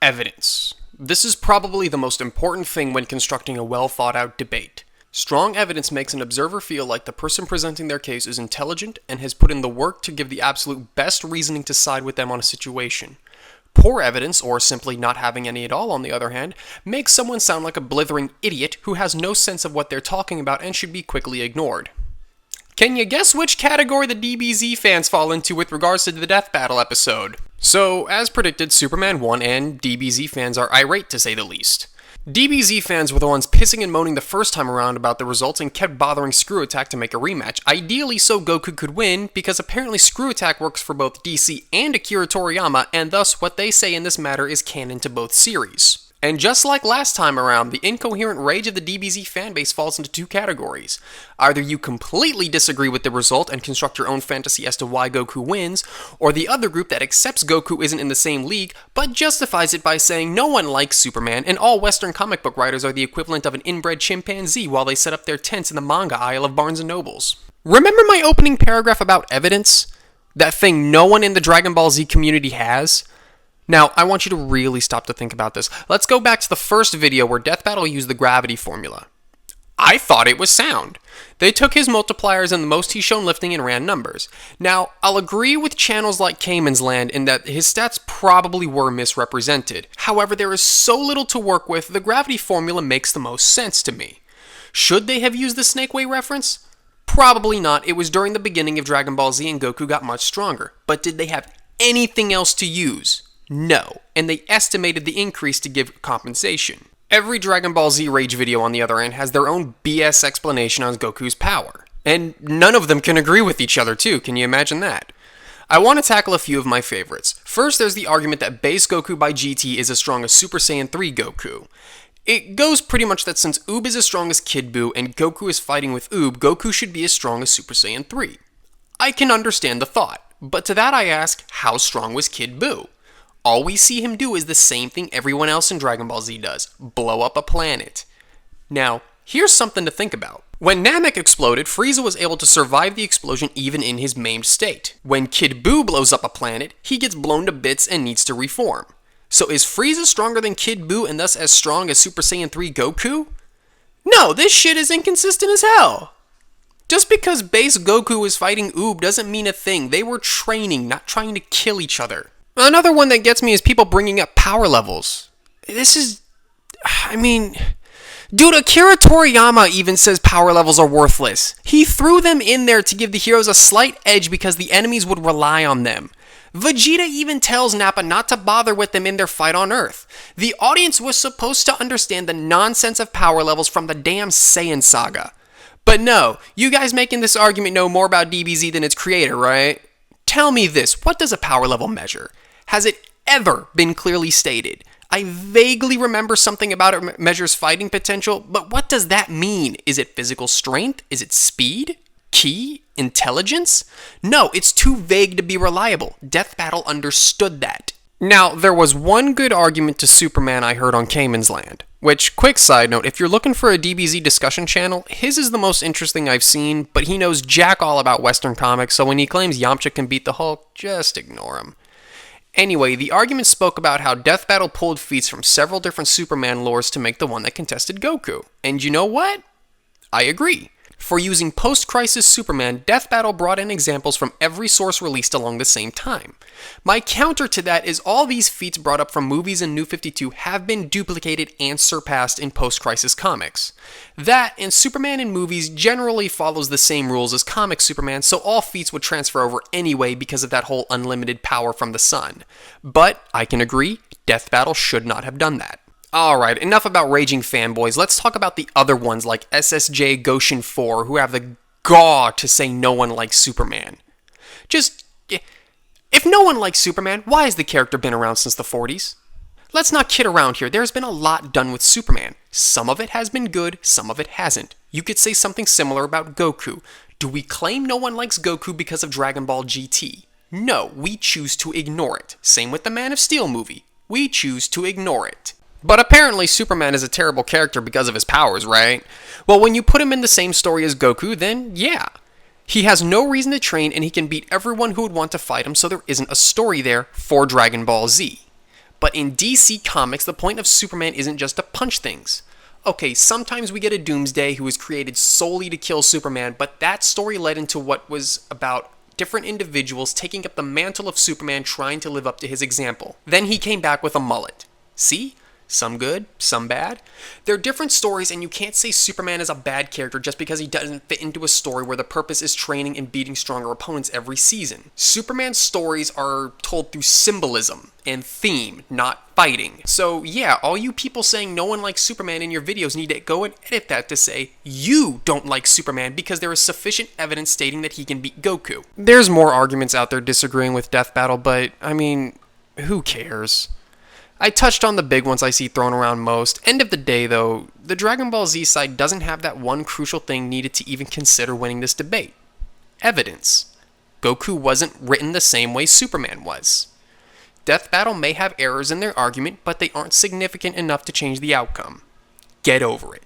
Evidence. This is probably the most important thing when constructing a well-thought-out debate. Strong evidence makes an observer feel like the person presenting their case is intelligent and has put in the work to give the absolute best reasoning to side with them on a situation. Poor evidence, or simply not having any at all on the other hand, makes someone sound like a blithering idiot who has no sense of what they're talking about and should be quickly ignored. Can you guess which category the DBZ fans fall into with regards to the Death Battle episode? So, as predicted, Superman won, and DBZ fans are irate to say the least. DBZ fans were the ones pissing and moaning the first time around about the results and kept bothering Screw Attack to make a rematch, ideally so Goku could win, because apparently Screw Attack works for both DC and Akira Toriyama, and thus what they say in this matter is canon to both series. And just like last time around, the incoherent rage of the DBZ fanbase falls into two categories. Either you completely disagree with the result and construct your own fantasy as to why Goku wins, or the other group that accepts Goku isn't in the same league, but justifies it by saying no one likes Superman, and all Western comic book writers are the equivalent of an inbred chimpanzee while they set up their tents in the manga aisle of Barnes & Nobles. Remember my opening paragraph about evidence? That thing no one in the Dragon Ball Z community has? Now, I want you to really stop to think about this. Let's go back to the first video where Death Battle used the gravity formula. I thought it was sound. They took his multipliers and the most he's shown lifting and ran numbers. Now, I'll agree with channels like Cayman's Land in that his stats probably were misrepresented. However, there is so little to work with, the gravity formula makes the most sense to me. Should they have used the Snake Way reference? Probably not. It was during the beginning of Dragon Ball Z and Goku got much stronger. But did they have anything else to use? No, and they estimated the increase to give compensation. Every Dragon Ball Z Rage video on the other end has their own BS explanation on Goku's power. And none of them can agree with each other too, can you imagine that? I want to tackle a few of my favorites. First, there's the argument that base Goku by GT is as strong as Super Saiyan 3 Goku. It goes pretty much that since Oob is as strong as Kid Buu and Goku is fighting with Oob, Goku should be as strong as Super Saiyan 3. I can understand the thought, but to that I ask, how strong was Kid Buu? All we see him do is the same thing everyone else in Dragon Ball Z does, blow up a planet. Now, here's something to think about. When Namek exploded, Frieza was able to survive the explosion even in his maimed state. When Kid Buu blows up a planet, he gets blown to bits and needs to reform. So is Frieza stronger than Kid Buu and thus as strong as Super Saiyan 3 Goku? No, this shit is inconsistent as hell. Just because base Goku is fighting Oob doesn't mean a thing. They were training, not trying to kill each other. Another one that gets me is people bringing up power levels. Dude, Akira Toriyama even says power levels are worthless. He threw them in there to give the heroes a slight edge because the enemies would rely on them. Vegeta even tells Nappa not to bother with them in their fight on Earth. The audience was supposed to understand the nonsense of power levels from the damn Saiyan saga. But no, you guys making this argument know more about DBZ than its creator, right? Tell me this, what does a power level measure? Has it ever been clearly stated? I vaguely remember something about it measures fighting potential, but what does that mean? Is it physical strength? Is it speed? Ki? Intelligence? No, it's too vague to be reliable. Death Battle understood that. Now, there was one good argument to Superman I heard on Cayman's Land. Which, quick side note, if you're looking for a DBZ discussion channel, his is the most interesting I've seen, but he knows jack all about Western comics, so when he claims Yamcha can beat the Hulk, just ignore him. Anyway, the argument spoke about how Death Battle pulled feats from several different Superman lores to make the one that contested Goku. And you know what? I agree. For using post-crisis Superman, Death Battle brought in examples from every source released along the same time. My counter to that is all these feats brought up from movies and New 52 have been duplicated and surpassed in post-crisis comics. That, and Superman in movies generally follows the same rules as comic Superman, so all feats would transfer over anyway because of that whole unlimited power from the sun. But, I can agree, Death Battle should not have done that. Alright, enough about raging fanboys, let's talk about the other ones like SSJ Goshen 4 who have the gall to say no one likes Superman. If no one likes Superman, why has the character been around since the 40s? Let's not kid around here, there's been a lot done with Superman. Some of it has been good, some of it hasn't. You could say something similar about Goku. Do we claim no one likes Goku because of Dragon Ball GT? No, we choose to ignore it. Same with the Man of Steel movie. We choose to ignore it. But apparently Superman is a terrible character because of his powers, right? Well, when you put him in the same story as Goku, then yeah. He has no reason to train and he can beat everyone who would want to fight him, so there isn't a story there for Dragon Ball Z. But in DC Comics, the point of Superman isn't just to punch things. Okay, sometimes we get a Doomsday who was created solely to kill Superman, but that story led into what was about different individuals taking up the mantle of Superman trying to live up to his example. Then he came back with a mullet. See? Some good, some bad. They're different stories, and you can't say Superman is a bad character just because he doesn't fit into a story where the purpose is training and beating stronger opponents every season. Superman's stories are told through symbolism and theme, not fighting. So yeah, all you people saying no one likes Superman in your videos need to go and edit that to say you don't like Superman because there is sufficient evidence stating that he can beat Goku. There's more arguments out there disagreeing with Death Battle, but I mean, who cares? I touched on the big ones I see thrown around most. End of the day, though, the Dragon Ball Z side doesn't have that one crucial thing needed to even consider winning this debate. Evidence. Goku wasn't written the same way Superman was. Death Battle may have errors in their argument, but they aren't significant enough to change the outcome. Get over it.